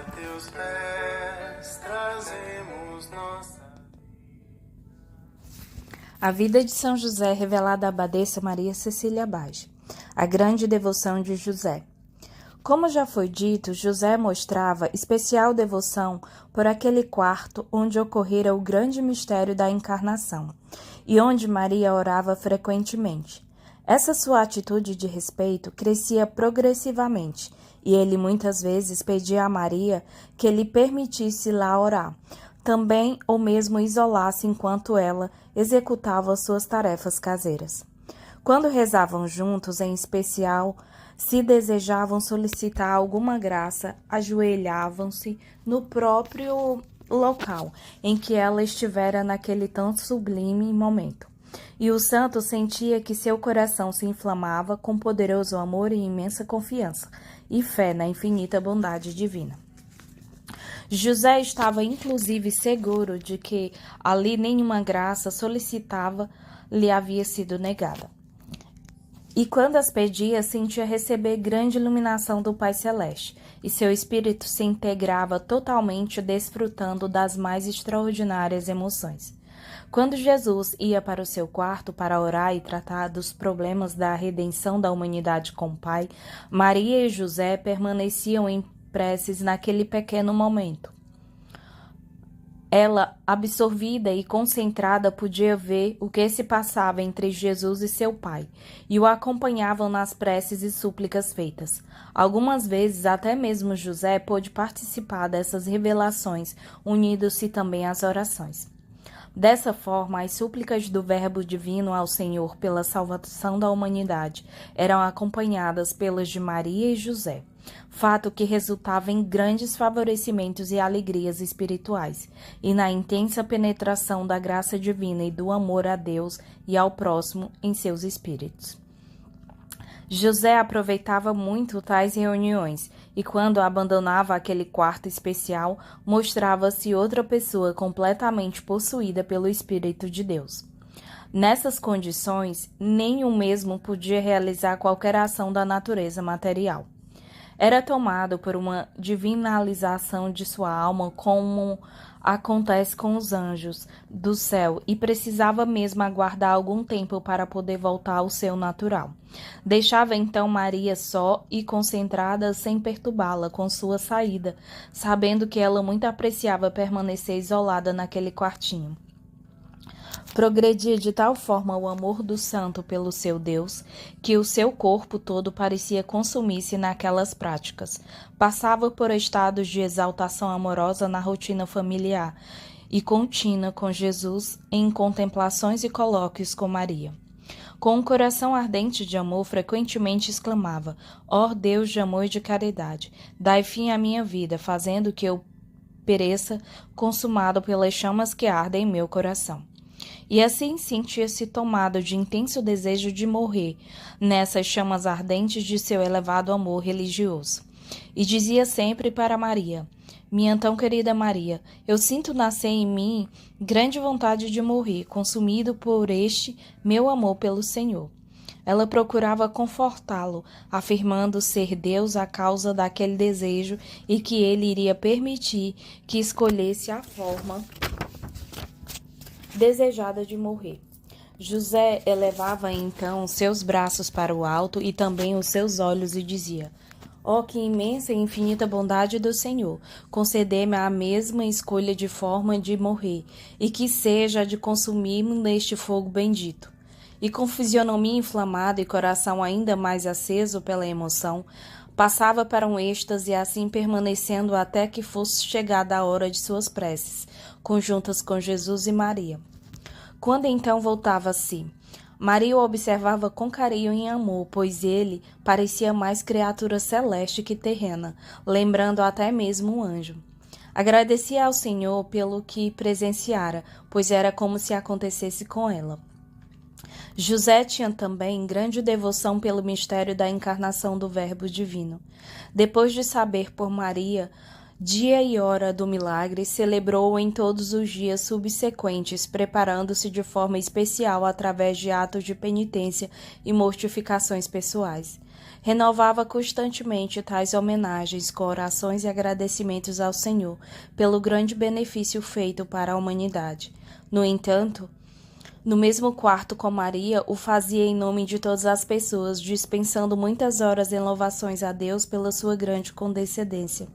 teus pés trazemos nossa. A vida de São José revelada à abadesa Maria Cecília Bage. A grande devoção de José. Como já foi dito, José mostrava especial devoção por aquele quarto onde ocorrera o grande mistério da encarnação e onde Maria orava frequentemente. Essa sua atitude de respeito crescia progressivamente e ele muitas vezes pedia a Maria que lhe permitisse lá orar, também ou mesmo isolasse enquanto ela executava suas tarefas caseiras. Quando rezavam juntos, em especial, se desejavam solicitar alguma graça, ajoelhavam-se no próprio local em que ela estivera naquele tão sublime momento. E o santo sentia que seu coração se inflamava com poderoso amor e imensa confiança e fé na infinita bondade divina. José estava inclusive seguro de que ali nenhuma graça solicitava lhe havia sido negada. E quando as pedia, sentia receber grande iluminação do Pai Celeste, e seu espírito se integrava totalmente, desfrutando das mais extraordinárias emoções. Quando Jesus ia para o seu quarto para orar e tratar dos problemas da redenção da humanidade com o Pai, Maria e José permaneciam em preces naquele pequeno momento. Ela, absorvida e concentrada, podia ver o que se passava entre Jesus e seu pai, e o acompanhavam nas preces e súplicas feitas. Algumas vezes, até mesmo José pôde participar dessas revelações, unindo-se também às orações. Dessa forma, as súplicas do Verbo Divino ao Senhor pela salvação da humanidade eram acompanhadas pelas de Maria e José, fato que resultava em grandes favorecimentos e alegrias espirituais, e na intensa penetração da graça divina e do amor a Deus e ao próximo em seus espíritos. José aproveitava muito tais reuniões, e quando abandonava aquele quarto especial, mostrava-se outra pessoa completamente possuída pelo Espírito de Deus. Nessas condições, nem o mesmo podia realizar qualquer ação da natureza material. Era tomado por uma divinalização de sua alma, como acontece com os anjos do céu, e precisava mesmo aguardar algum tempo para poder voltar ao seu natural. Deixava então Maria só e concentrada, sem perturbá-la com sua saída, sabendo que ela muito apreciava permanecer isolada naquele quartinho. Progredia de tal forma o amor do santo pelo seu Deus, que o seu corpo todo parecia consumir-se naquelas práticas. Passava por estados de exaltação amorosa na rotina familiar e contínua com Jesus, em contemplações e colóquios com Maria. Com um coração ardente de amor, frequentemente exclamava: ó Deus de amor e de caridade, dai fim à minha vida, fazendo que eu pereça consumado pelas chamas que ardem em meu coração. E assim sentia-se tomado de intenso desejo de morrer nessas chamas ardentes de seu elevado amor religioso. E dizia sempre para Maria: minha tão querida Maria, eu sinto nascer em mim grande vontade de morrer, consumido por este meu amor pelo Senhor. Ela procurava confortá-lo, afirmando ser Deus a causa daquele desejo e que ele iria permitir que escolhesse a forma desejada de morrer. José elevava então seus braços para o alto e também os seus olhos e dizia: ó, que imensa e infinita bondade do Senhor, concedei-me a mesma escolha de forma de morrer, e que seja a de consumir-me neste fogo bendito. E com fisionomia inflamada e coração ainda mais aceso pela emoção, passava para um êxtase, assim permanecendo até que fosse chegada a hora de suas preces, conjuntas com Jesus e Maria. Quando então voltava a si, Maria o observava com carinho e amor, pois ele parecia mais criatura celeste que terrena, lembrando até mesmo um anjo. Agradecia ao Senhor pelo que presenciara, pois era como se acontecesse com ela. José tinha também grande devoção pelo mistério da encarnação do Verbo Divino. Depois de saber por Maria dia e hora do milagre, celebrou-o em todos os dias subsequentes, preparando-se de forma especial através de atos de penitência e mortificações pessoais. renovava constantemente tais homenagens com orações e agradecimentos ao Senhor pelo grande benefício feito para a humanidade. No entanto, no mesmo quarto com Maria, o fazia em nome de todas as pessoas, dispensando muitas horas em louvações a Deus pela sua grande condescendência.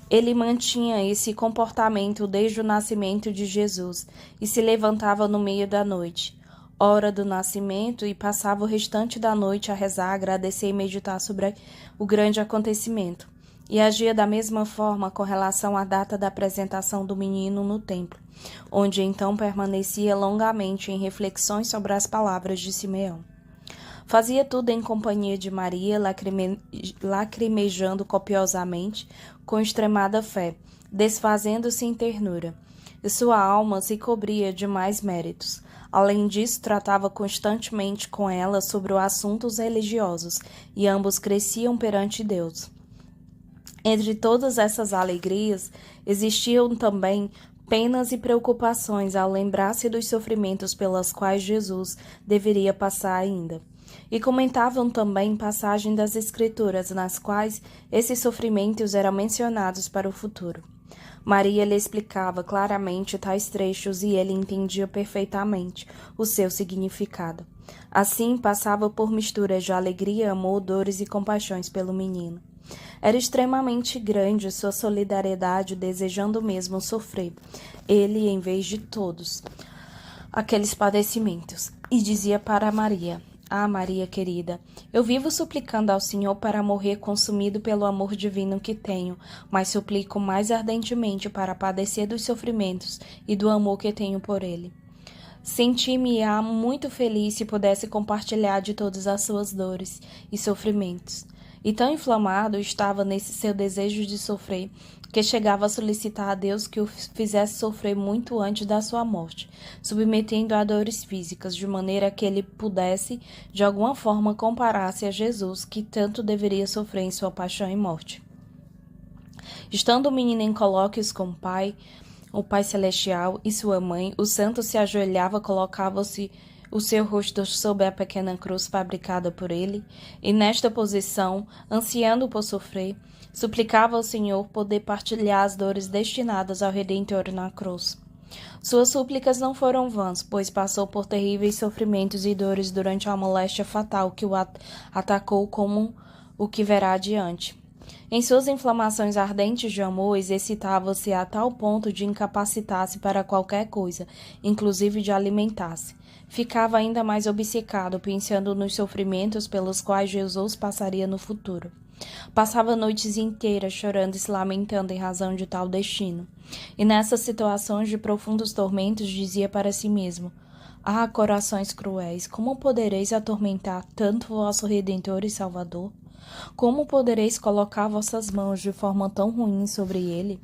Ele mantinha esse comportamento desde o nascimento de Jesus e se levantava no meio da noite, hora do nascimento, e passava o restante da noite a rezar, agradecer e meditar sobre o grande acontecimento. E agia da mesma forma com relação à data da apresentação do menino no templo, onde então permanecia longamente em reflexões sobre as palavras de Simeão. Fazia tudo em companhia de Maria, lacrimejando copiosamente, com extremada fé, desfazendo-se em ternura. E sua alma se cobria de mais méritos. Além disso, tratava constantemente com ela sobre os assuntos religiosos, e ambos cresciam perante Deus. Entre todas essas alegrias, existiam também penas e preocupações ao lembrar-se dos sofrimentos pelos quais Jesus deveria passar ainda. E comentavam também passagens das Escrituras nas quais esses sofrimentos eram mencionados para o futuro. Maria lhe explicava claramente tais trechos e ele entendia perfeitamente o seu significado. Assim, passava por misturas de alegria, amor, dores e compaixões pelo menino. Era extremamente grande sua solidariedade, desejando mesmo sofrer, ele em vez de todos aqueles padecimentos. E dizia para Maria: Ah, Maria querida, eu vivo suplicando ao Senhor para morrer consumido pelo amor divino que tenho, mas suplico mais ardentemente para padecer dos sofrimentos e do amor que tenho por ele. Senti-me-á muito feliz se pudesse compartilhar de todas as suas dores e sofrimentos. E tão inflamado estava nesse seu desejo de sofrer, que chegava a solicitar a Deus que o fizesse sofrer muito antes da sua morte, submetendo a dores físicas, de maneira que ele pudesse, de alguma forma, comparar-se a Jesus, que tanto deveria sofrer em sua paixão e morte. Estando o menino em colóquios com o Pai Celestial e sua mãe, o santo se ajoelhava, colocava-se o seu rosto sob a pequena cruz fabricada por ele, e nesta posição, ansiando por sofrer, suplicava ao Senhor poder partilhar as dores destinadas ao Redentor na cruz. Suas súplicas não foram vãs, pois passou por terríveis sofrimentos e dores durante a moléstia fatal que o atacou, como o que verá adiante. Em suas inflamações ardentes de amor, exercitava-se a tal ponto de incapacitar-se para qualquer coisa, inclusive de alimentar-se. Ficava ainda mais obcecado, pensando nos sofrimentos pelos quais Jesus passaria no futuro. Passava noites inteiras chorando e se lamentando em razão de tal destino. E nessas situações de profundos tormentos dizia para si mesmo: Ah, corações cruéis, como podereis atormentar tanto vosso Redentor e Salvador? Como podereis colocar vossas mãos de forma tão ruim sobre ele?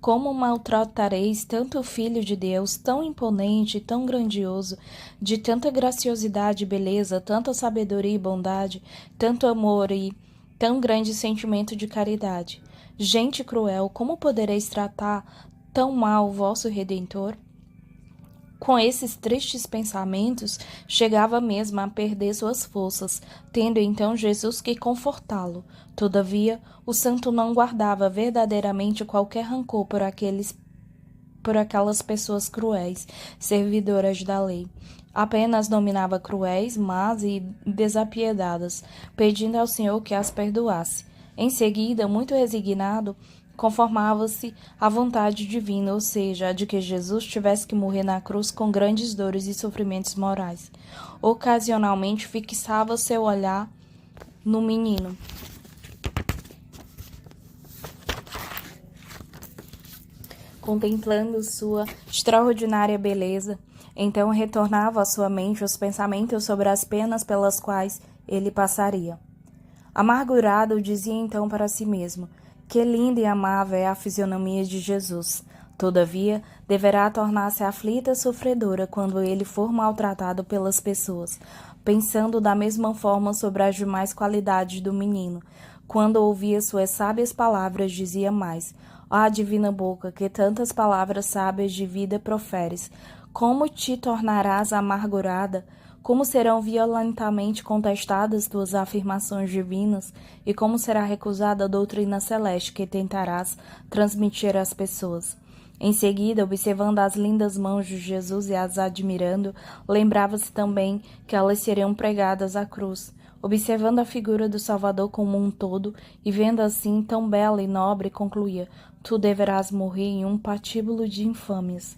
Como maltratareis tanto o Filho de Deus, tão imponente, tão grandioso, de tanta graciosidade e beleza, tanta sabedoria e bondade, tanto amor e tão grande sentimento de caridade? Gente cruel, como podereis tratar tão mal o vosso Redentor? Com esses tristes pensamentos, chegava mesmo a perder suas forças, tendo então Jesus que confortá-lo. Todavia, o santo não guardava verdadeiramente qualquer rancor por aquelas pessoas cruéis, servidoras da lei. Apenas nominava cruéis, más e desapiedadas, pedindo ao Senhor que as perdoasse. Em seguida, muito resignado, conformava-se à vontade divina, ou seja, a de que Jesus tivesse que morrer na cruz com grandes dores e sofrimentos morais. Ocasionalmente fixava seu olhar no menino, contemplando sua extraordinária beleza. Então retornava à sua mente os pensamentos sobre as penas pelas quais ele passaria. Amargurado, dizia então para si mesmo: Que linda e amável é a fisionomia de Jesus. Todavia, deverá tornar-se aflita e sofredora quando ele for maltratado pelas pessoas, pensando da mesma forma sobre as demais qualidades do menino. Quando ouvia suas sábias palavras, dizia mais: Ó divina boca, que tantas palavras sábias de vida proferes, como te tornarás amargurada Como serão violentamente contestadas tuas afirmações divinas e como será recusada a doutrina celeste que tentarás transmitir às pessoas. Em seguida, observando as lindas mãos de Jesus e as admirando, lembrava-se também que elas seriam pregadas à cruz. Observando a figura do Salvador como um todo e vendo assim tão bela e nobre, concluía: tu deverás morrer em um patíbulo de infâmias.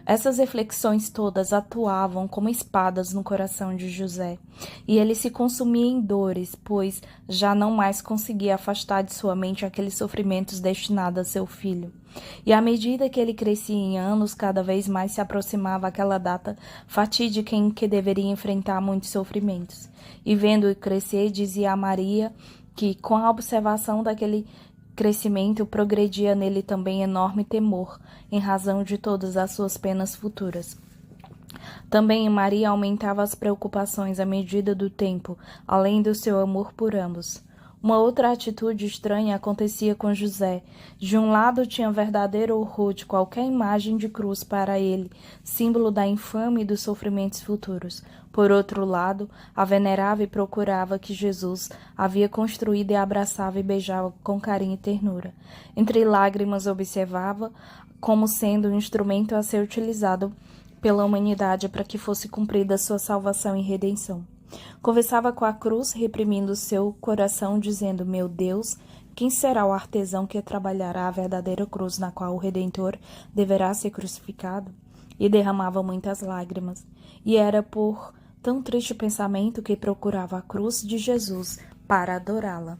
Essas reflexões todas atuavam como espadas no coração de José, e ele se consumia em dores, pois já não mais conseguia afastar de sua mente aqueles sofrimentos destinados a seu filho. E à medida que ele crescia em anos, cada vez mais se aproximava aquela data fatídica em que deveria enfrentar muitos sofrimentos. E vendo-o crescer, dizia a Maria que, com a observação daquele crescimento, progredia nele também enorme temor, em razão de todas as suas penas futuras. Também em Maria aumentavam as preocupações à medida do tempo, além do seu amor por ambos. Uma outra atitude estranha acontecia com José. De um lado, tinha verdadeiro horror de qualquer imagem de cruz para ele, símbolo da infâmia e dos sofrimentos futuros. Por outro lado, a venerava e procurava que Jesus havia construído e abraçava e beijava com carinho e ternura. Entre lágrimas observava como sendo um instrumento a ser utilizado pela humanidade para que fosse cumprida sua salvação e redenção. Conversava com a cruz, reprimindo seu coração, dizendo: meu Deus, quem será o artesão que trabalhará a verdadeira cruz na qual o Redentor deverá ser crucificado? E derramava muitas lágrimas. E era por tão triste pensamento que procurava a cruz de Jesus para adorá-la.